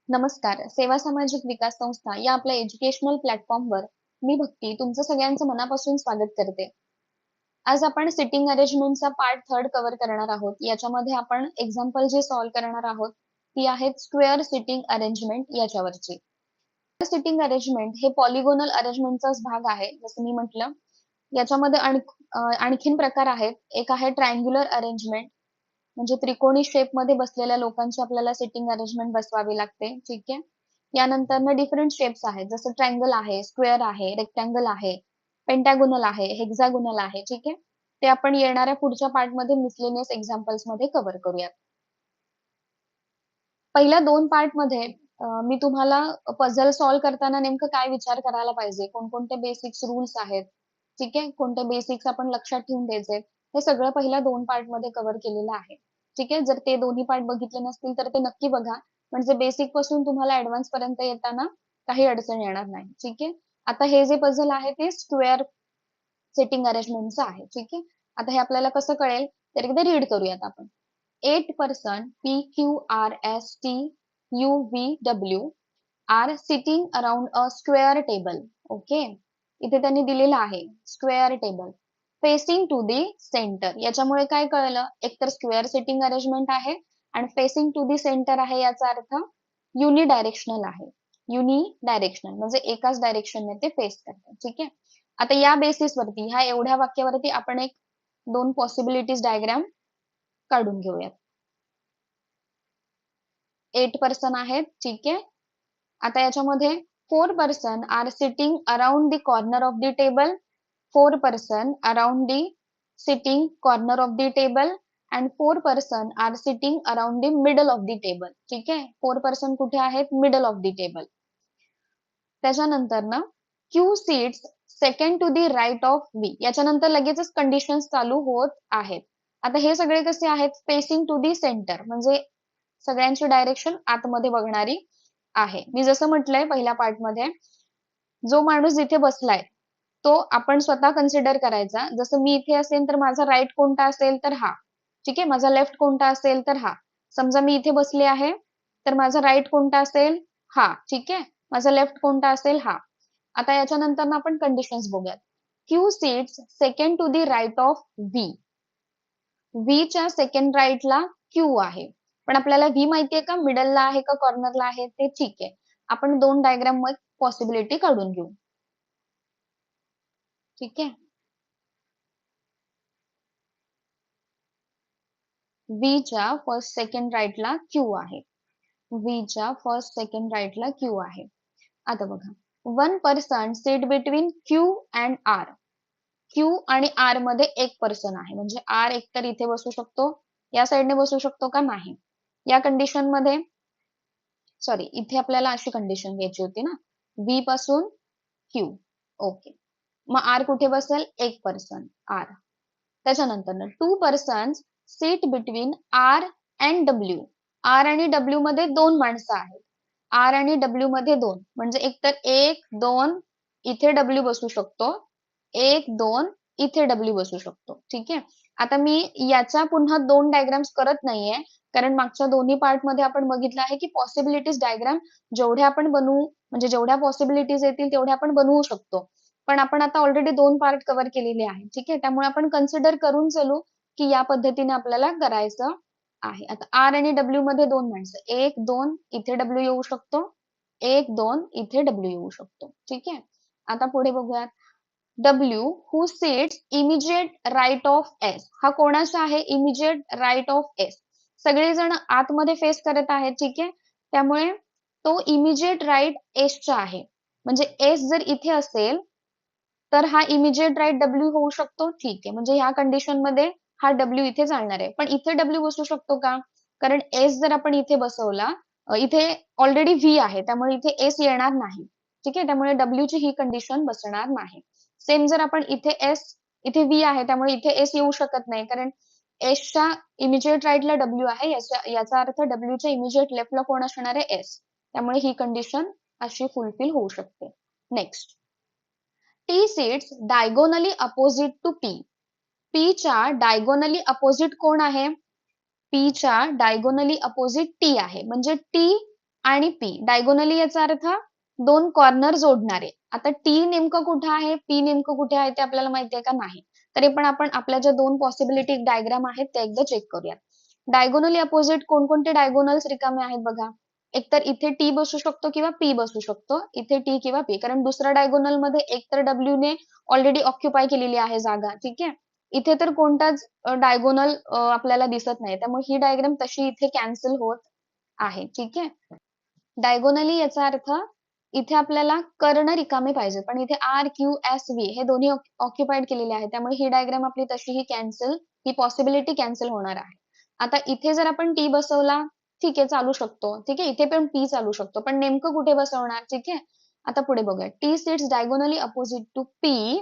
नमस्कार. सेवा सामाजिक विकास संस्था या आपल्या एज्युकेशनल प्लॅटफॉर्मवर मी भक्ती तुमचं सगळ्यांचं मनापासून स्वागत करते. आज आपण सिटिंग अरेंजमेंटचा पार्ट 3 कव्हर करणार आहोत. याच्यामध्ये आपण एक्झाम्पल जे सॉल्व्ह करणार आहोत ती आहेत स्क्वेअर सिटिंग अरेंजमेंट याच्यावरची. सिटिंग अरेंजमेंट हे पॉलिगोनल अरेंजमेंटचाच भाग आहे जसं मी म्हटलं. याच्यामध्ये आणखीन प्रकार आहेत. एक आहे ट्रायंग्युलर अरेंजमेंट म्हणजे त्रिकोणी शेप मध्ये बसलेल्या लोकांची आपल्याला सिटिंग अरेंजमेंट बसवावी लागते. ठीक आहे. यानंतर डिफरंट शेप्स आहेत जसं ट्रायंगल आहे, स्क्वेअर आहे, रेक्टँगल आहे, पेंटागोनल आहे, हेक्सागोनल आहे. ठीक आहे. ते आपण येणाऱ्या पुढच्या पार्ट मध्ये मिसलेनियस एक्झाम्पल्स मध्ये कव्हर करूयात. पहिल्या 2 पार्ट मध्ये मी तुम्हाला पझल सॉल्व्ह करताना नेमकं काय विचार करायला पाहिजे, कोणकोणते बेसिक्स रूल्स आहेत, ठीक आहे, कोणते बेसिक्स आपण लक्षात ठेवून द्यायचे, हे सगळं पहिल्या 2 पार्ट मध्ये कव्हर केलेलं आहे. ठीक आहे. जर ते दोन्ही पार्ट बघितले नसतील तर ते नक्की बघा. म्हणजे बेसिक पासून तुम्हाला ऍडव्हान्स पर्यंत येताना काही अडचण येणार नाही. ठीक आहे. आता हे जे पझल आहे ते स्क्वेअर सिटिंग अरेंजमेंटचं आहे. ठीक आहे. आता हे आपल्याला कसं कळेल तर एकदा रीड करूयात आपण. 8 person PQRST UVW are sitting around a square table. Okay. इथे त्यांनी दिलेलं आहे square table facing to the centre. याच्यामुळे काय कळलं, एकतर स्क्वेअर सिटिंग अरेंजमेंट आहे आणि फेसिंग टू दी सेंटर आहे. याचा अर्थ युनिडायरेक्शनल आहे. युनिडायरेक्शनल म्हणजे एकाच डायरेक्शनने ते फेस करतात. ठीक आहे. आता या बेसिस वरती ह्या एवढ्या वाक्यावरती आपण एक 2 पॉसिबिलिटीज डायग्राम काढून घेऊयात. 8 पर्सन आहेत. ठीक आहे. आता याच्यामध्ये 4 person are sitting around the corner of the table, 4 person around the sitting corner of the table and 4 person are sitting around the middle of the table. ठीक आहे. 4 पर्सन कुठे आहेत, मिडल ऑफ द टेबल. त्याच्यानंतर Q seats second to the right of V. याच्यानंतर लगेचच conditions चालू होत आहेत. आता हे सगळे कसे आहेत, फेसिंग टू दी सेंटर म्हणजे सगळ्यांची डायरेक्शन आतमध्ये बघणारी आहे. मी जसं म्हटलंय पहिल्या पार्ट मध्ये, जो माणूस जिथे बसलाय तो आपण स्वतः कन्सिडर करायचा. जसं मी इथे असेल तर माझा राईट कोणता असेल तर हा. ठीक आहे. माझा लेफ्ट कोणता असेल तर हा. समजा मी इथे बसले आहे तर माझा राईट कोणता असेल हा. ठीक आहे. माझा लेफ्ट कोणता असेल हा. आता याच्यानंतर आपण कंडिशन्स बघूयात. Q seats second to the right of V. व्हीच्या सेकंड राईटला क्यू आहे. पण आपल्याला व्ही माहितीये का मिडलला आहे का कॉर्नरला आहे ते. ठीक आहे. आपण 2 डायग्राम मध्ये पॉसिबिलिटी काढून घेऊ. ठीक आहे. व्हीच्या फर्स्ट सेकंड राईटला क्यू आहे. व्हीच्या फर्स्ट सेकंड राईटला क्यू आहे. आता बघा, 1 person seat between Q and R. Q आणि आर मध्ये एक पर्सन आहे. म्हणजे आर एकतर इथे बसू शकतो, या साईडने बसू शकतो का नाही. या कंडिशन मध्ये सॉरी इथे आपल्याला अशी कंडिशन घ्यायची होती ना, व्ही पासून क्यू. ओके. मग आर कुठे बसेल, एक पर्सन आर. त्याच्यानंतर 2 person seat between R and W. R आणि डब्ल्यू मध्ये 2 माणसं आहेत. आर आणि डब्ल्यू मध्ये 2 म्हणजे एकतर 1 2 इथे डब्ल्यू बसू शकतो, 1 2 इथे डब्ल्यू बसू शकतो. ठीक आहे. आता मी याच्या पुन्हा 2 डायग्राम्स करत नाहीये कारण मागच्या दोन्ही पार्ट मध्ये आपण बघितलं आहे की पॉसिबिलिटीज डायग्राम जेवढ्या आपण बनवू म्हणजे जेवढ्या पॉसिबिलिटीज येतील तेवढ्या आपण बनवू शकतो. पण आपण आता ऑलरेडी 2 पार्ट कव्हर केलेले आहेत. ठीक आहे. त्यामुळे आपण कन्सिडर करून चलू की या पद्धतीने आपल्याला करायचं आहे. आता आर आणि डब्ल्यू मध्ये 2 माणसं, 1 2 इथे डब्ल्यू येऊ शकतो, 1 2 इथे डब्ल्यू येऊ शकतो. ठीक आहे. आता पुढे बघूयात. W who seats immediate right of S. हा कोणाचा आहे, इमिजिएट राईट ऑफ एस. सगळेजण आतमध्ये फेस करत आहेत. ठीक आहे. त्यामुळे तो इमिजिएट राईट एसचा आहे. म्हणजे एस जर इथे असेल तर हा इमिजिएट राईट डब्ल्यू होऊ शकतो. ठीक आहे. म्हणजे ह्या कंडिशन मध्ये हा डब्ल्यू इथे चालणार आहे. पण इथे डब्ल्यू बसू शकतो का, कारण एस जर आपण इथे बसवला, इथे ऑलरेडी व्ही आहे त्यामुळे इथे एस येणार नाही. ठीक आहे. त्यामुळे डब्ल्यू ची ही कंडिशन बसणार नाही. सेम जर आपण इथे व्ही आहे त्यामुळे इथे एस येऊ शकत नाही कारण एसच्या इमिजिएट राईटला डब्ल्यू आहे. याचा अर्थ डब्ल्यूच्या इमिजिएट लेफ्टला कोण असणार आहे, एस. त्यामुळे ही कंडिशन अशी फुलफिल होऊ शकते. Next, T seats diagonally opposite to P. P च्या डायगोनली अपोजिट कोण आहे, पी च्या डायगोनली अपोजिट टी आहे. म्हणजे टी आणि पी डायगोनली याचा अर्थ दोन कॉर्नर जोडणारे. आता टी नेमकं कुठे आहे, पी नेमकं कुठे आहे ते आपल्याला माहिती आहे का? नाही. तरी पण आपण आपल्या ज्या दोन पॉसिबिलिटी डायग्राम आहेत त्या एकदा चेक करूया. डायगोनली अपोजिट कोणकोणते डायगोनल्स रिकामे आहेत बघा. एकतर इथे टी बसू शकतो किंवा पी बसू शकतो. इथे टी किंवा पी, कारण दुसऱ्या डायगोनल मध्ये एकतर डब्ल्यू ने ऑलरेडी ऑक्युपाय केलेली आहे जागा. ठीक आहे. इथे तर कोणताच डायगोनल आपल्याला दिसत नाही, त्यामुळे ही डायग्राम तशी इथे कॅन्सल होत आहे. ठीक आहे. डायगोनली याचा अर्थ इथे आपल्याला कर्ण रिकामे पाहिजे, पण इथे आर क्यू एस व्ही हे दोन्ही ऑक्युपाइड केलेले आहे, त्यामुळे ही डायग्राम आपली तशीही कॅन्सल, ही पॉसिबिलिटी कॅन्सल होणार आहे. आता इथे जर आपण टी बसवला, ठीक आहे, चालू शकतो. ठीक आहे. इथे पण पी चालू शकतो, पण नेमकं कुठे बसवणार? ठीक आहे. आता पुढे बघूया. T sits diagonally opposite to P.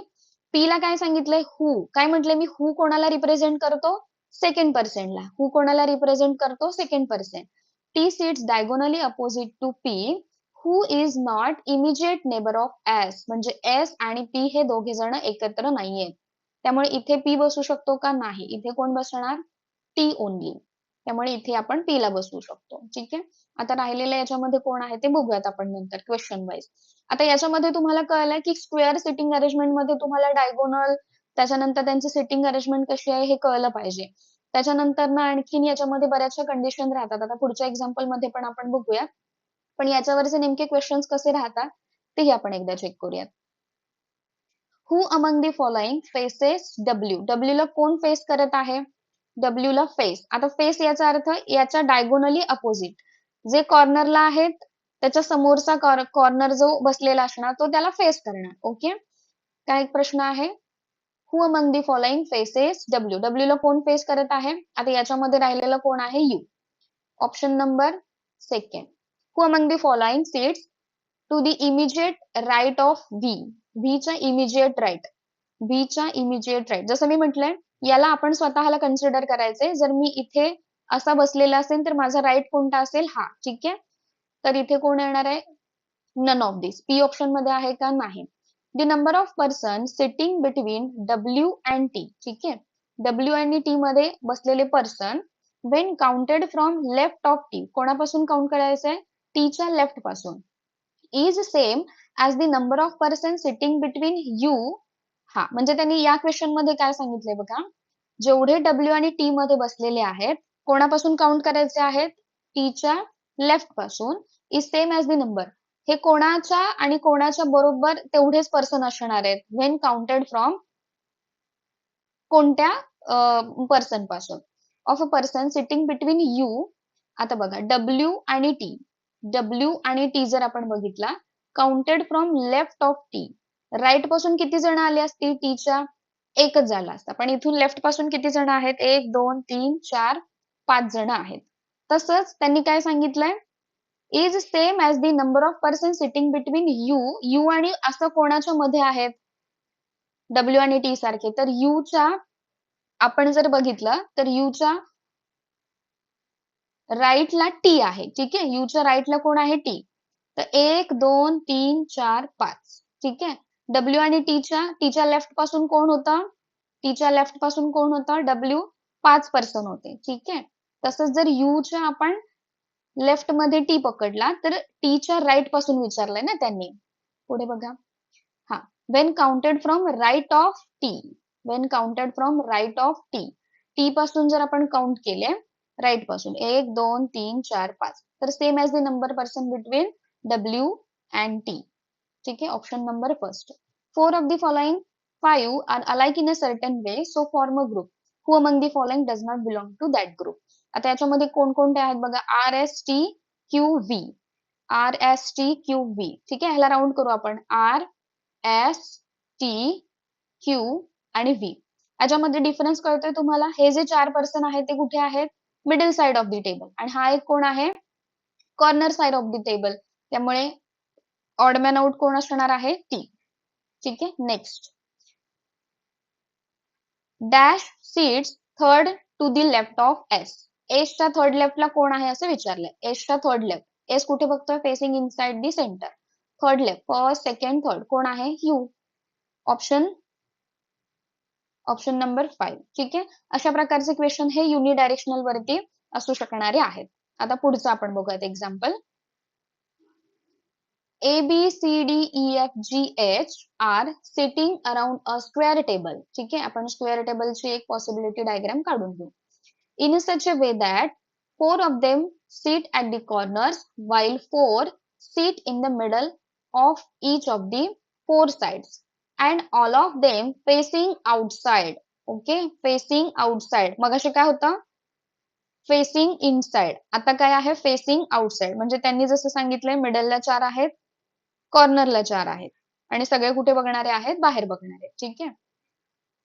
P ला काय सांगितलंय? हू. काय म्हटलंय मी? हू कोणाला रिप्रेझेंट करतो? सेकंड पर्सेंटला. हू कोणाला रिप्रेझेंट करतो? Second percent. T sits diagonally opposite to P, who is not immediate neighbor of S. म्हणजे S आणि P हे दोघे जण एकत्र नाहीयेत. त्यामुळे इथे P बसू शकतो का? नाही. इथे कोण बसणार? T only. त्यामुळे इथे आपण P ला बसवू शकतो. ठीक आहे. आता राहिलेल्या याच्यामध्ये कोण आहे ते बघूयात आपण नंतर क्वेश्चन वाईज. आता याच्यामध्ये तुम्हाला कळलंय की स्क्वेअर सिटिंग अरेंजमेंट मध्ये तुम्हाला डायगोनल, त्याच्यानंतर त्यांची सिटिंग अरेंजमेंट कशी आहे हे कळलं पाहिजे. त्याच्यानंतर ना आणखीन याच्यामध्ये बऱ्याचशा कंडिशन राहतात. आता पुढच्या एक्झाम्पल मध्ये पण आपण बघूया. पण याच्यावरचे नेमके क्वेश्चन्स कसे राहतात तेही आपण एकदा चेक करूयात. Who among the following faces W. W ला कोण फेस करत आहे? डब्ल्यू ला फेस. आता फेस याचा अर्थ याच्या डायगोनली अपोजिट. जे कॉर्नरला आहेत त्याच्या समोरचा कॉर्नर जो बसलेला असणार तो त्याला फेस करणार. ओके. काय प्रश्न आहे? Who among the following faces W. W ला कोण फेस करत आहे? आता याच्यामध्ये राहिलेलं कोण आहे? U. Option number second. Who among the following seats to the immediate right of V. V च्या इमिजिएट राईट. व्ही च्या इमिजिएट राईट. जसं मी म्हटलंय, याला आपण स्वतःला कन्सिडर करायचंय. जर मी इथे असा बसलेला असेल तर माझा राईट कोणता असेल? हा. ठीक आहे. तर इथे कोण येणार आहे? None of this. P option मध्ये आहे का? नाही. The number of person sitting between W and T. ठीक आहे. डब्ल्यू आणि टी मध्ये बसलेले person when counted from left of T. कोणापासून काउंट करायचंय? टीच्या लेफ्ट पासून. Is same as the number of person sitting between U. हा, म्हणजे त्यांनी या क्वेश्चन मध्ये काय सांगितलंय बघा. जेवढे डब्ल्यू आणि टी मध्ये बसलेले आहेत कोणापासून काउंट करायचे आहेत? टीच्या लेफ्ट पासून. Is same as the number. हे कोणाच्या आणि कोणाच्या बरोबर तेवढेच पर्सन असणार आहेत व्हेन काउंटेड फ्रॉम कोणत्या पर्सन पासून? Of a person sitting between you. आता बघा डब्ल्यू आणि टी. डब्ल्यू आणि टी जर आपण बघितला, counted from left of T. Right पासून किती जण आले असतील टीच्या? एकच झाला असता. पण इथून लेफ्ट पासून किती जण आहेत? 1 2 3 4 5 जण आहेत. तसंच त्यांनी काय सांगितलंय? Is same as the number of person sitting between you. You आणि असं कोणाच्या मध्ये आहेत? डब्ल्यू आणि टी सारखे. तर यूच्या आपण जर बघितलं तर यूच्या राईटला टी आहे. ठीक आहे. यूच्या राईटला कोण आहे? टी. तर 1 2 3 4 5. ठीक आहे. डब्ल्यू आणि टीच्या लेफ्ट पासून कोण होतं? टीच्या लेफ्ट पासून कोण होतं? डब्ल्यू. 5 पर्सन होते. ठीक आहे. तसंच जर यूच्या आपण लेफ्ट मध्ये टी पकडला तर टीच्या राईट पासून विचारलंय ना त्यांनी. पुढे बघा. हा. When counted from right of T. When counted from right of T. T पासून जर आपण काउंट केले राईट पासून 1 2 3 4 5, तर same as the number person between W and T. ठीक आहे. Option number first. 4 of the following 5 are alike in a certain way, so form a group. Who among the following does not belong to that group. आता याच्यामध्ये कोणकोणते आहेत बघा. R S T Q V. R S T Q V. ठीक आहे. ह्याला round करू आपण. आर एस टी क्यू आणि व्ही. याच्यामध्ये डिफरन्स कळतोय तुम्हाला? हे जे 4 पर्सन आहेत ते कुठे आहेत? Middle side of the table. आणि हा एक कोण आहे? Corner side of the table. त्यामुळे ऑडमॅन आउट कोण असणार आहे? टी. ठीक आहे. Next. Dash seats third to the left of S. एसच्या थर्ड लेफ्टला कोण आहे असं विचारलंय. एसच्या थर्ड लेफ्ट. एस कुठे बघतोय? Facing inside the centre. Third left, first second third कोण आहे? यू. Option number 5. ठीक आहे. अशा प्रकारचे क्वेश्चन हे युनिडायरेक्शनल वरती असू शकणारे आहेत. आता पुढचं आपण बघूयात example. A, B, C, D, E, F, G, H are sitting around a square table. ठीक आहे, आपण square table ची एक possibility diagram काढून घेऊ. In such a way that four of them sit at the corners while four sit in the middle of each of the four sides and all of them facing outside. Okay, facing outside. मगाशी काय होतं? Facing inside. आता काय आहे? Facing outside. म्हणजे त्यांनी जसं सांगितलंय मिडलला 4 आहेत, कॉर्नरला 4 आहेत आणि सगळे कुठे बघणारे आहेत? बाहेर बघणारे. ठीक आहे.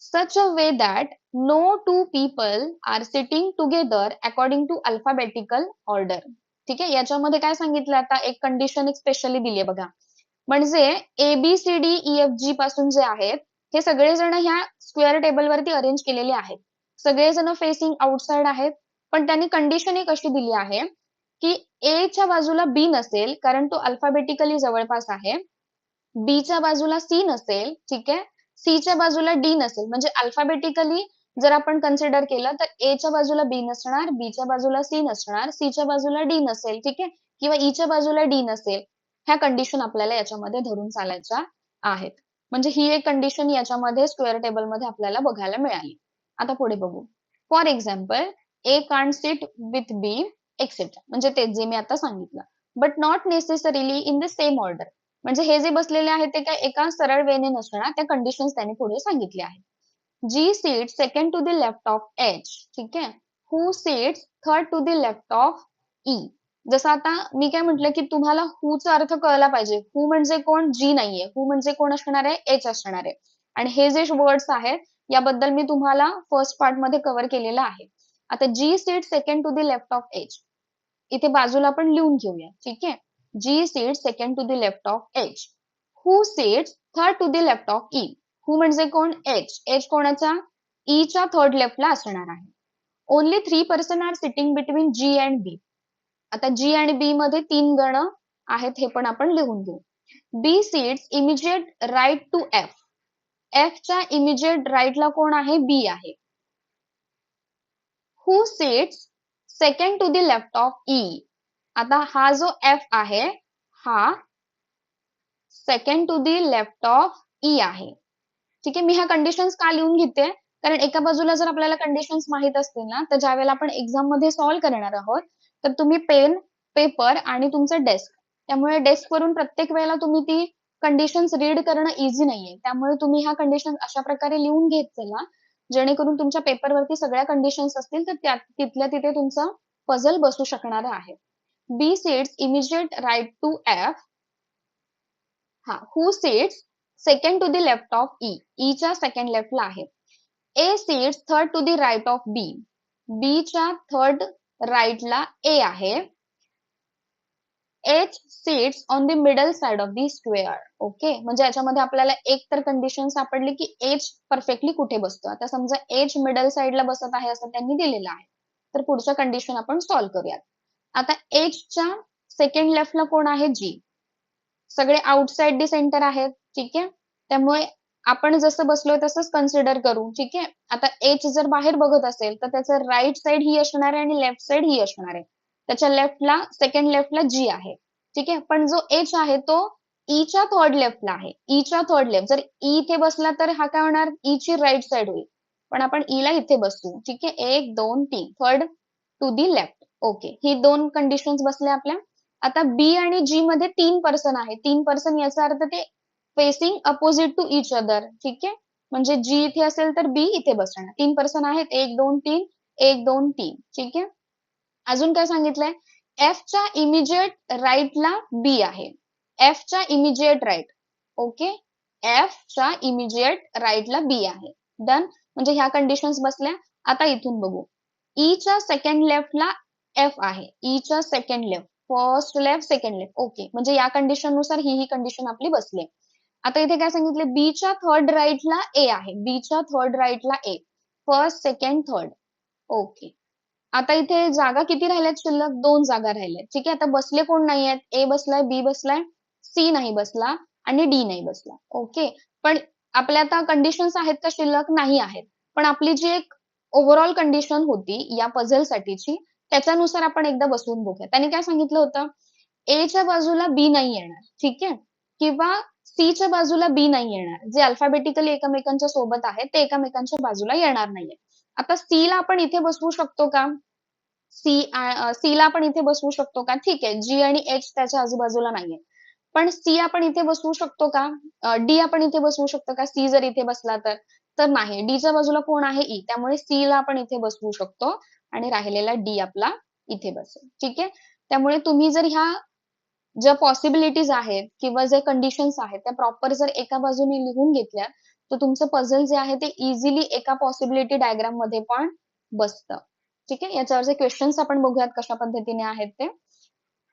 Such a way that no two people are sitting together according to alphabetical order. ठीक आहे. याच्यामध्ये काय सांगितलं आता? एक कंडिशन एक स्पेशली दिली आहे बघा. म्हणजे A B C D E F G पासून जे आहेत हे सगळेजण ह्या स्क्वेअर टेबल वरती अरेंज केलेले आहेत. सगळेजण फेसिंग आउटसाइड आहेत, पण त्यांनी कंडिशन एक अशी दिली आहे की ए च्या बाजूला बी नसेल कारण तो अल्फाबेटिकली जवळपास आहे, बी च्या बाजूला सी नसेल, ठीक आहे, सी च्या बाजूला डी नसेल. म्हणजे अल्फाबेटिकली जर आपण कन्सिडर केलं तर ए च्या बाजूला बी नसणार, बी च्या बाजूला सी नसणार, सी च्या बाजूला डी नसेल, ठीक आहे, किंवा ई च्या बाजूला डी नसेल. ह्या कंडिशन आपल्याला याच्यामध्ये धरून चालायच्या आहेत. म्हणजे ही एक कंडिशन याच्यामध्ये स्क्वेअर टेबल मध्ये आपल्याला बघायला मिळाली. आता पुढे बघू. For example, A can't sit with B etcetera. म्हणजे तेच जे मी आता सांगितलं. But not necessarily in the same order. म्हणजे हे जे बसलेले आहेत ते काय एका सरळ वेने नसणार, त्या कंडिशन्स त्यांनी पुढे सांगितल्या आहेत. G sits second to the left of H, ठीक आहे, who seats third to the left of E. जसं आता मी काय म्हटलं की तुम्हाला हु चा अर्थ कळला पाहिजे. हु म्हणजे कोण? जी नाहीये. हु म्हणजे कोण असणार आहे? एच असणार आहे. आणि हे जे वर्ड्स आहेत याबद्दल मी तुम्हाला फर्स्ट पार्ट मध्ये कव्हर केलेलं आहे. आता G sits second to the left of H, इथे बाजूला आपण लिहून घेऊया. ठीक आहे. G sits second to the left of H, who seats third to the left of E. Who म्हणजे कोण? एच. एच कोणाचा? ई च्या थर्ड लेफ्टला असणार आहे. Only 3 person are sitting between G and B. आता जी आणि बी मध्ये 3 गण आहेत हे पण आपण लिहून घेऊ. B sits immediate right to F. F च्या इमिजिएट राईटला कोण आहे? बी आहे. Who sits second to the left of E. आता हा जो एफ आहे हा second to the left of E आहे. ठीक आहे. मी ह्या कंडिशन्स का लिहून घेते? कारण एका बाजूला जर आपल्याला कंडिशन्स माहित असतील ना तर ज्यावेळेला आपण एक्झाम मध्ये सॉल्व्ह करणार आहोत तर तुम्ही पेन, पेपर आणि तुमचं डेस्क, त्यामुळे डेस्क वरून प्रत्येक वेळेला तुम्ही ती कंडिशन्स रीड करणं इझी नाहीये. त्यामुळे तुम्ही ह्या कंडिशन अशा प्रकारे लिहून घेत चला जेणेकरून तुमच्या पेपरवरती सगळ्या कंडिशन्स असतील तर तिथल्या तिथे तुमचं पझल बसू शकणार आहे. B sits immediate right to F. हा, who sits second to the left of E. E च्या सेकंड लेफ्टला आहे. A sits third to the right of B. B च्या थर्ड राईटला ए आहे. H sits on the middle side of the square. Okay, म्हणजे याच्यामध्ये आपल्याला एक तर कंडिशन सापडली की एच परफेक्टली कुठे बसतो. आता समजा एच मिडल साइडला बसत आहे असं त्यांनी दिलेलं आहे, तर पुढचं कंडिशन आपण सॉल्व्ह करूयात. आता एच च्या सेकंड लेफ्टला कोण आहे? जी. सगळे आउटसाइड दी सेंटर आहेत. ठीक आहे, त्यामुळे आपण जसं बसलोय तसंच कन्सिडर करू. ठीक आहे. आता एच जर बाहेर बघत असेल तर त्याचं राईट साइड ही असणार आहे आणि लेफ्ट साइड ही असणार आहे. त्याच्या लेफ्टला, सेकंड लेफ्टला जी आहे. ठीक आहे, पण जो एच आहे तो ई च्या थर्ड लेफ्टला आहे. ई च्या थर्ड लेफ्ट. जर ई इथे बसला तर हा काय होणार? ई ची राईट साइड होईल. पण आपण ई ला इथे बसू. ठीक आहे, 1 2 3 third to the left. Okay, ही दोन कंडिशन्स बसल्या आपल्या. आता बी आणि जी मध्ये 3 पर्सन आहे. 3 पर्सन याचा अर्थ ते facing opposite to each other. ठीक आहे, म्हणजे जी इथे असेल तर बी इथे बसणार. 3 पर्सन आहेत. 1 2 3 1 2 3. ठीक आहे. अजून काय सांगितलंय? एफ च्या इमिजिएट राईटला बी आहे. एफ च्या इमिजिएट राईट. ओके, एफ च्या इमिजिएट राईटला बी आहे. डन. म्हणजे ह्या कंडिशन्स बसल्या. आता इथून बघू. ई च्या सेकंड लेफ्टला एफ आहे. ई च्या second left, first left second left. Okay, म्हणजे या कंडिशन नुसार ही कंडिशन आपली बसली. आता इथे काय सांगितले? बी च्या थर्ड राईटला ए आहे. बी च्या थर्ड राईटला ए, फर्स्ट सेकंड थर्ड. ओके, आता इथे जागा किती राहिल्यात शिल्लक? 2 जागा राहिल्यात. ठीक आहे, आता बसले कोण नाही आहेत? ए बसलाय, बी बसलाय, सी नाही बसला आणि डी नाही बसला. ओके, पण आपल्या आता कंडिशन्स आहेत का शिल्लक? नाही आहेत. पण आपली जी एक ओव्हरऑल कंडिशन होती या पझल साठीची त्याच्यानुसार आपण एकदा बसवून बघूया. त्यांनी काय सांगितलं होतं? A च्या बाजूला B नाही येणार, ठीक आहे, किंवा C च्या बाजूला B नाही येणार. जे अल्फाबेटिकली एकमेकांच्या सोबत आहेत ते एकमेकांच्या बाजूला येणार नाहीये. आता C ला आपण इथे बसवू शकतो का? C ला आपण इथे बसवू शकतो का? ठीक आहे, G आणि H त्याच्या आजूबाजूला नाहीये. पण C आपण इथे बसवू शकतो का? D आपण इथे बसवू शकतो का? C जर इथे बसला तर नाही. D च्या बाजूला कोण आहे? E. त्यामुळे C ला आपण इथे बसवू शकतो आणि राहिलेला D आपला इथे बसेल. ठीक आहे. त्यामुळे तुम्ही जर ह्या ज्या पॉसिबिलिटीज आहेत किंवा जे कंडिशन्स आहेत त्या प्रॉपर जर एका बाजूने लिहून घेतल्या तर तुमचं पझल जे आहे ते इझिली एका पॉसिबिलिटी डायग्राम मध्ये पण बसतं. ठीक आहे. याच्यावरचे क्वेश्चन्स आपण बघूयात कशा पद्धतीने आहेत ते.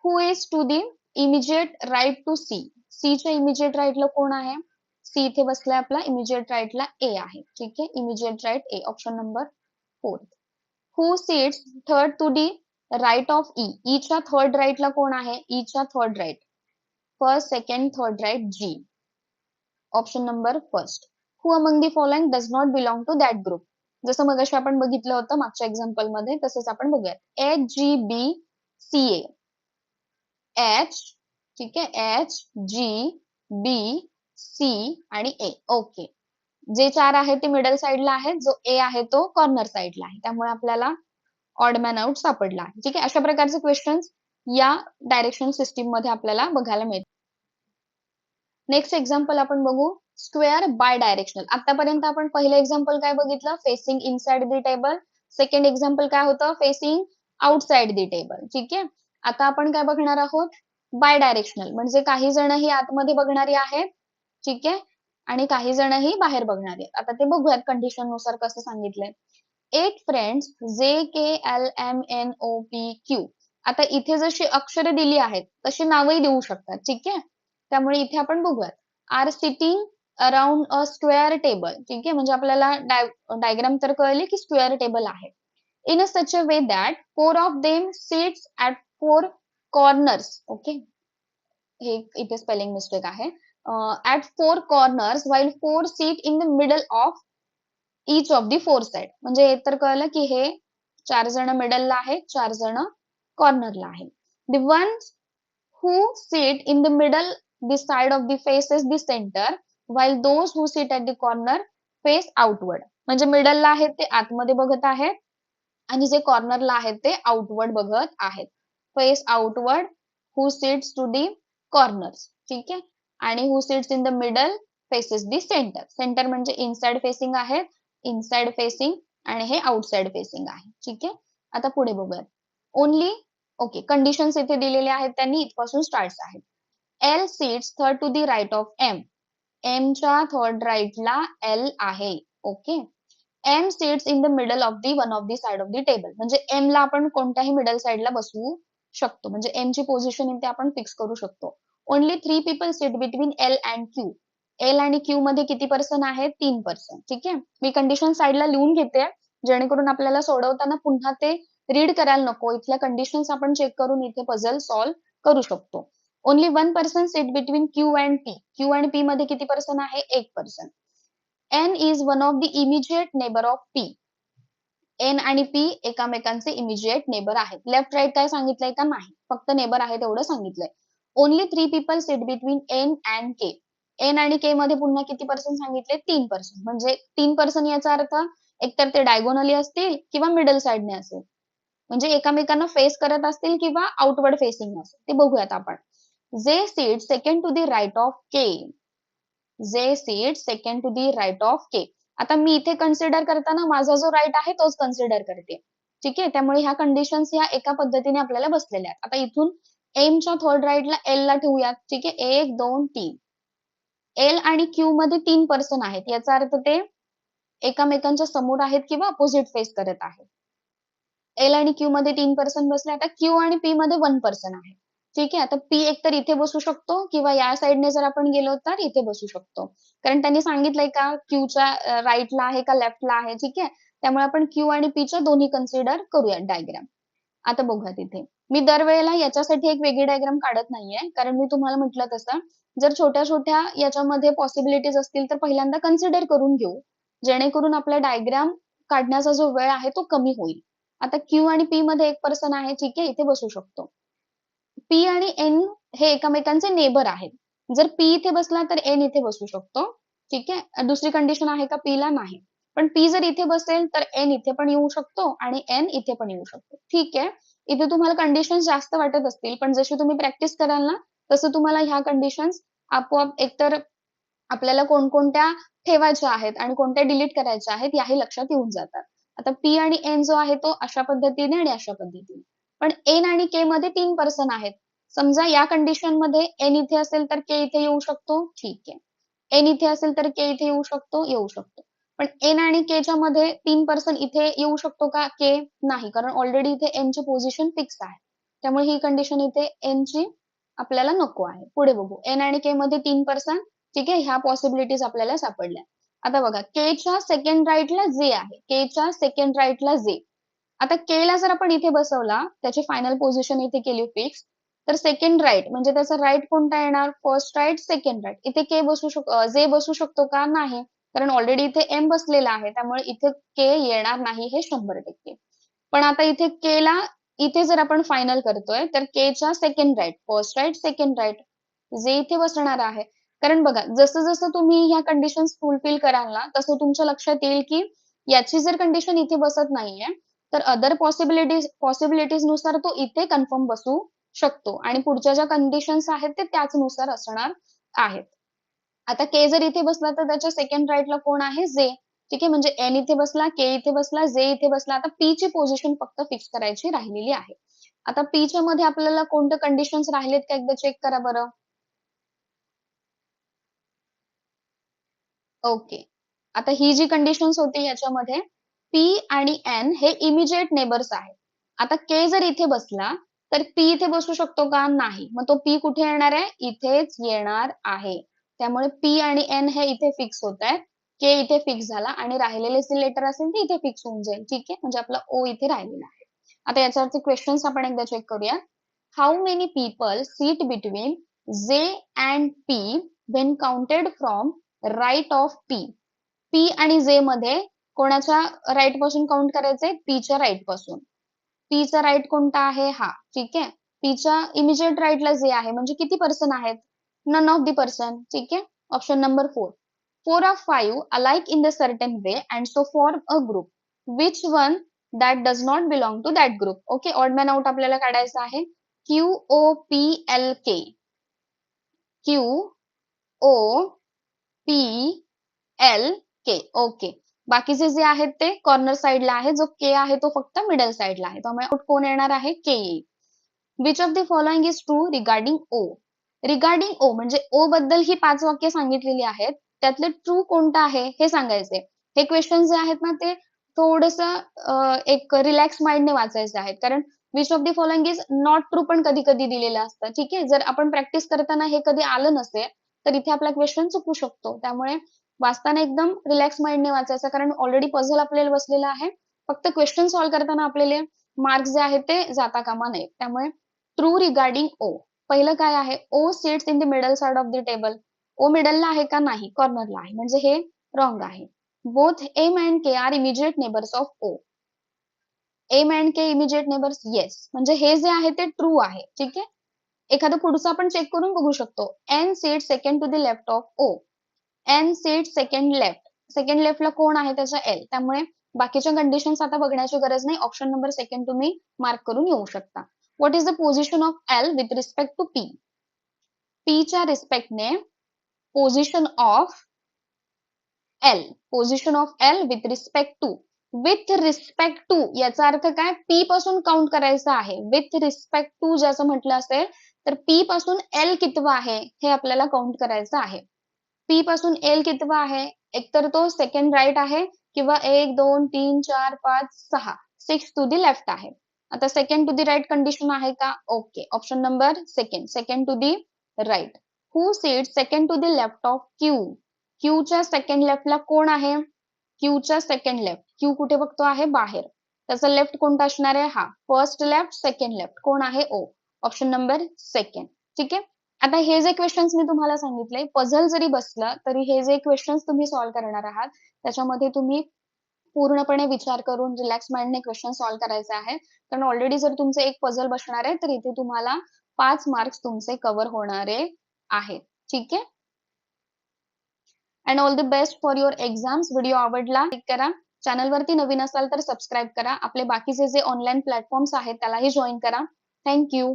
Who is to the immediate right to C. C च्या इमिजिएट राईटला कोण आहे? सी इथे बसलाय आपला, इमिजिएट राईटला ए आहे. ठीक आहे. Immediate right A, option number 4. Who seats third to the right of E. E च्या थर्ड राईटला कोण आहे? ई च्या third right, first second third right G, option number first. Who among the following does not belong to that group. जसं मगाशी आपण बघितलं होतं मागच्या एक्झाम्पल मध्ये, तसंच आपण बघूयात. HGBCA, एच, ठीक आहे, HGBC आणि ए. ओके, जे 4 आहेत ते मिडल साइडला आहेत, जो ए आहे तो कॉर्नर साइडला आहे, त्यामुळे आपल्याला ऑड मॅन आउट सापडला आहे. ठीक आहे. अशा प्रकारचे क्वेश्चन्स या डायरेक्शन सिस्टीम मध्ये आपल्याला बघायला मिळतात. नेक्स्ट एक्झाम्पल आपण बघू, स्क्वेअर बाय डायरेक्शनल. आतापर्यंत आपण पहिलं एक्झाम्पल काय बघितलं? Facing inside the table. Second example काय होतं? Facing outside the table. ठीक आहे. आता आपण काय बघणार आहोत? बाय डायरेक्शनल, म्हणजे काही जण ही आतमध्ये बघणारी आहेत, ठीक आहे, आणि काही जण ही बाहेर बघणारी आहेत. आता ते बघूयात कंडिशन नुसार कसं सांगितलंय. 8 फ्रेंड्स JKLMNOPQ. आता इथे जशी अक्षरे दिली आहेत तशी नावही देऊ शकतात. ठीक आहे. त्यामुळे इथे आपण बघूयात. Are sitting around a square table. ठीक आहे, म्हणजे आपल्याला डायग्राम तर कळली की स्क्वेअर टेबल आहे. In a such a way that 4 of them sits at 4 corners. Okay, हे इथे स्पेलिंग मिस्टेक आहे. At 4 corners while 4 seat in the middle of each of the 4 side. म्हणजे हे तर कळलं की हे 4 जण मिडलला आहेत, 4 जण कॉर्नरला आहेत. The ones who sit in the middle, the side of the face is the center, while those who sit at the corner face outward. म्हणजे मिडलला आहेत ते आतमध्ये बघत आहेत आणि जे कॉर्नरला आहेत ते आउटवर्ड बघत आहेत. Face outward, who sits to the corners. ठीक आहे. आणि who sits in the middle faces the center. Centre म्हणजे इनसाइड फेसिंग आहे, इनसाइड फेसिंग, आणि हे आउटसाइड फेसिंग आहे. ठीक आहे. आता पुढे बघूयात. ओनली, ओके, कंडिशन्स इथे दिलेले आहेत त्यांनी, इथपासून स्टार्ट आहेत. L sits third to the right of M. M च्या थर्ड राईटला एल आहे. Okay. M sits in the middle of the one of the side of the table. म्हणजे एम ला आपण कोणत्याही मिडल साइडला बसवू शकतो, म्हणजे एम ची पोझिशन इथे आपण फिक्स करू शकतो. Only 3 people sit between L and Q. L आणि क्यू मध्ये किती पर्सन आहेत? 3 पर्सन. ठीक आहे. मी कंडिशन साइडला लिहून घेते जेणेकरून आपल्याला सोडवताना पुन्हा ते रीड करायला नको. इथल्या कंडिशन्स आपण चेक करून इथे पझल सॉल्व्ह करू शकतो. Only 1 person seat between Q and P. Q आणि पी मध्ये किती पर्सन आहे? 1 person. N is one of the immediate neighbor of P. N आणि P एकामेकांचे इमिजिएट नेबर आहेत. लेफ्ट राईट काय सांगितलंय का? नाही, फक्त नेबर आहे तेवढं सांगितलंय. Only 3 people sit between N and K. N आणि K मध्ये पुन्हा किती पर्सन सांगितले? 3 पर्सन. म्हणजे 3 पर्सन याचा अर्थ एकतर ते डायगोनली असतील किंवा मिडल साइडने असेल, म्हणजे एकामेकांना फेस करत असतील किंवा आउटवर्ड फेसिंग असेल. ते बघूयात आपण. J sits second to the right of K. J sits second to the right of K. आता मी इथे कन्सिडर करताना माझा जो राईट आहे तोच कन्सिडर करते. ठीक आहे. त्यामुळे ह्या कंडिशन्स ह्या एका पद्धतीने आपल्याला बसलेल्या आहेत. आता इथून एमच्या थर्ड राईटला एल ला ठेवूयात. ठीक आहे. 1 2 3. एल आणि क्यू मध्ये 3 पर्सन आहेत, याचा अर्थ ते एकामेकांच्या समोर आहेत किंवा अपोजिट फेस करत आहेत. एल आणि क्यू मध्ये 3 पर्सन बसले. आता क्यू आणि पी मध्ये 1 पर्सन आहे. ठीक आहे. आता पी एकतर इथे बसू शकतो किंवा या साइडने जर आपण गेलो तर इथे बसू शकतो, कारण त्यांनी सांगितलंय का क्यूच्या राईटला आहे का लेफ्टला आहे. ठीक आहे. त्यामुळे आपण क्यू आणि पीच्या दोन्ही कन्सिडर करूया डायग्राम. आता बघूया तिथे. मी दरवेळेला याच्यासाठी एक वेगळी डायग्राम काढत नाहीये, कारण मी तुम्हाला म्हटलं तसं जर छोट्या छोट्या याच्यामध्ये पॉसिबिलिटीज असतील तर पहिल्यांदा कन्सिडर करून घेऊ, जेणेकरून आपला डायग्राम काढण्याचा जो वेळ आहे तो कमी होईल. आता क्यू आणि पी मध्ये 1 पर्सन आहे. ठीक आहे. इथे बसू शकतो. पी आणि एन हे एकमेकांचे नेबर आहेत. जर पी इथे बसला तर एन इथे बसू शकतो. ठीक आहे. दुसरी कंडिशन आहे का पी ला? नाही. पण पी जर इथे बसेल तर एन इथे पण येऊ शकतो आणि एन इथे पण येऊ शकतो. ठीक आहे. इथे तुम्हाला कंडिशन्स जास्त वाटत असतील, पण जशी तुम्ही प्रॅक्टिस कराल ना, तसं तुम्हाला ह्या कंडिशन्स आपोआप एकतर आपल्याला कोणकोणत्या ठेवायच्या आहेत आणि कोणत्या डिलीट करायच्या आहेत याही लक्षात येऊन जातात. आता पी आणि एन जो आहे तो अशा पद्धतीने आणि अशा पद्धतीने. पण एन आणि के मध्ये 3 पर्सन आहेत. समजा या कंडिशन मध्ये एन इथे असेल तर के इथे येऊ शकतो. ठीक आहे. एन इथे असेल तर के इथे येऊ शकतो, येऊ शकतो. पण एन आणि के च्या मध्ये 3 पर्सन इथे येऊ शकतो का? के नाही, कारण ऑलरेडी इथे एन ची पोझिशन फिक्स आहे. त्यामुळे ही कंडिशन इथे एन ची आपल्याला नको आहे. पुढे बघू. एन आणि के मध्ये 3 पर्सन. ठीक आहे. ह्या पॉसिबिलिटीज आपल्याला सापडल्या. आता बघा, के च्या सेकंड राईटला जे आहे. के च्या सेकंड राईटला जे. आता के ला जर आपण इथे बसवला, त्याची फायनल पोझिशन इथे केली फिक्स, तर सेकंड राईट म्हणजे त्याचा राईट कोणता येणार? First right, second right. इथे के बसू शकतो, जे बसू शकतो का? नाही, कारण ऑलरेडी इथे एम बसलेला आहे. त्यामुळे इथे के येणार नाही, हे 100%. पण आता इथे के ला इथे जर आपण फायनल करतोय, तर के च्या second right, first right, second right, जे इथे बसणार आहे. कारण बघा, जसं जसं तुम्ही ह्या कंडिशन्स फुलफिल कराल ना, तसं तुमच्या लक्षात येईल की याची जर कंडिशन इथे बसत नाहीये, तर अदर पॉसिबिलिटीज नुसार तो इथे कन्फर्म बसू शकतो आणि पुढच्या ज्या कंडिशन्स आहेत ते त्याचनुसार असणार आहेत. आता के जर इथे बसला तर त्याच्या सेकंड राईटला कोण आहे? जे. ठीक आहे. म्हणजे एन इथे बसला, के इथे बसला, जे इथे बसला. आता पी ची पोझिशन फक्त फिक्स करायची राहिलेली आहे. आता पी च्या मध्ये आपल्याला कोणत्या कंडिशन्स राहिलेत का एकदा चेक करा बरं. ओके. आता ही जी कंडिशन्स होती याच्यामध्ये पी आणि एन हे इमिजिएट नेबर्स आहेत. आता के जर इथे बसला तर पी इथे बसू शकतो का? नाही. मग तो पी कुठे येणार आहे? इथेच येणार आहे. त्यामुळे पी आणि एन हे इथे फिक्स होत आहेत. के इथे फिक्स झाला आणि राहिलेले जे लेटर असेल ते इथे फिक्स होऊन जाईल. ठीक आहे. म्हणजे आपला ओ इथे राहिलेला आहे. आता याच्यावरचे क्वेश्चन्स आपण एकदा चेक करूया. How many people sit between J and P when counted from right of P? P आणि जे मध्ये कोणाच्या राईट पासून काउंट करायचंय? पीच्या राईट पासून. पीचा राईट कोणता आहे? हा. ठीक आहे. पीच्या इमिजिएट राईटला जे आहे, म्हणजे किती पर्सन आहेत? None of the person. ठीक आहे. Option number 4. 4 of 5 alike in the certain way and so form a group. Which one that does not belong to that group? Okay. Odd man out आपल्याला काढायचं आहे. QOPLK. QOPLK. Okay. बाकीचे जे आहेत ते corner साइडला आहे. जो के आहे तो फक्त मिडल साइडला आहे. त्यामुळे आउट कोण येणार आहे? के येईल. Which of the following is true regarding O? Regarding O म्हणजे ओ बद्दल ही 5 वाक्य सांगितलेली आहेत. त्यातलं ट्रू कोणतं आहे हे सांगायचे. हे क्वेश्चन जे आहेत ना ते थोडस एक रिलॅक्स माइंडने वाचायचे आहेत. कारण which of the following is not true पण कधी कधी दिलेलं असतं. ठीक आहे. जर आपण प्रॅक्टिस करताना हे कधी आलं नसेल तर इथे आपला क्वेश्चन चुकू शकतो. त्यामुळे वाचताना एकदम रिलॅक्स माइंडने वाचायचं, कारण ऑलरेडी पझल आपल्याला बसलेला आहे. फक्त क्वेश्चन सॉल्व्ह करताना आपल्याला मार्क्स जे आहेत ते जाता कामा नये. त्यामुळे ट्रू रिगार्डिंग ओ. पहिलं काय आहे? O sits in the middle side of the table. O मिडलला आहे का? नाही, कॉर्नरला आहे. म्हणजे हे रॉंग आहे. Both M and K are immediate neighbours of O. M and K immediate neighbours? Yes. म्हणजे हे जे आहे ते ट्रू आहे. ठीक आहे. एखादं पुढचं आपण चेक करून बघू शकतो. N sit second to the left of O. N sit second left. Second लेफ्टला कोण आहे? त्याचा एल. त्यामुळे बाकीच्या कंडिशन्स आता बघण्याची गरज नाही. ऑप्शन नंबर सेकंड तुम्ही मार्क करून येऊ शकता. What is the position of L with respect to P? पीच्या रिस्पेक्टने position of L. Position of L with respect to. With respect to याचा अर्थ काय? पी पासून काउंट करायचं आहे. विथ रिस्पेक्ट टू ज्याचं म्हटलं असेल तर पी पासून एल कितवं आहे हे आपल्याला काउंट करायचं आहे. पी पासून एल कितवा आहे? एकतर तो सेकंड राईट आहे किंवा 1 2 3 4 5 6 6 टू द लेफ्ट आहे. आता second to the right condition आहे का? Okay. Option number second. Second to the right. Who sits second to the left of Q? क्यूच्या सेकंड लेफ्टला कोण आहे? क्यूच्या सेकंड लेफ्ट. क्यू कुठे बघतो आहे? बाहेर. त्याचा लेफ्ट कोणता असणार आहे? हा. First left, second left. कोण आहे? ओ. Option number second. ठीक आहे. आता हे जे क्वेश्चन्स मी तुम्हाला सांगितले, पझल जरी बसलं तरी हे जे क्वेश्चन्स तुम्ही सॉल्व्ह करणार आहात त्याच्यामध्ये तुम्ही पूर्णपणे विचार करून रिलॅक्स माइंडने क्वेश्चन सॉल्व्ह करायचे आहे. कारण ऑलरेडी जर तुमचं एक पझल बसणार आहे तर इथे तुम्हाला 5 मार्क्स तुमचे कव्हर होणारे आहेत. ठीक आहे. And all the best for your exams. Video आवडला लाईक करा. चॅनलवरती नवीन असाल तर सबस्क्राईब करा. आपले बाकीचे जे ऑनलाईन प्लॅटफॉर्म्स आहेत त्यालाही जॉईन करा. Thank you.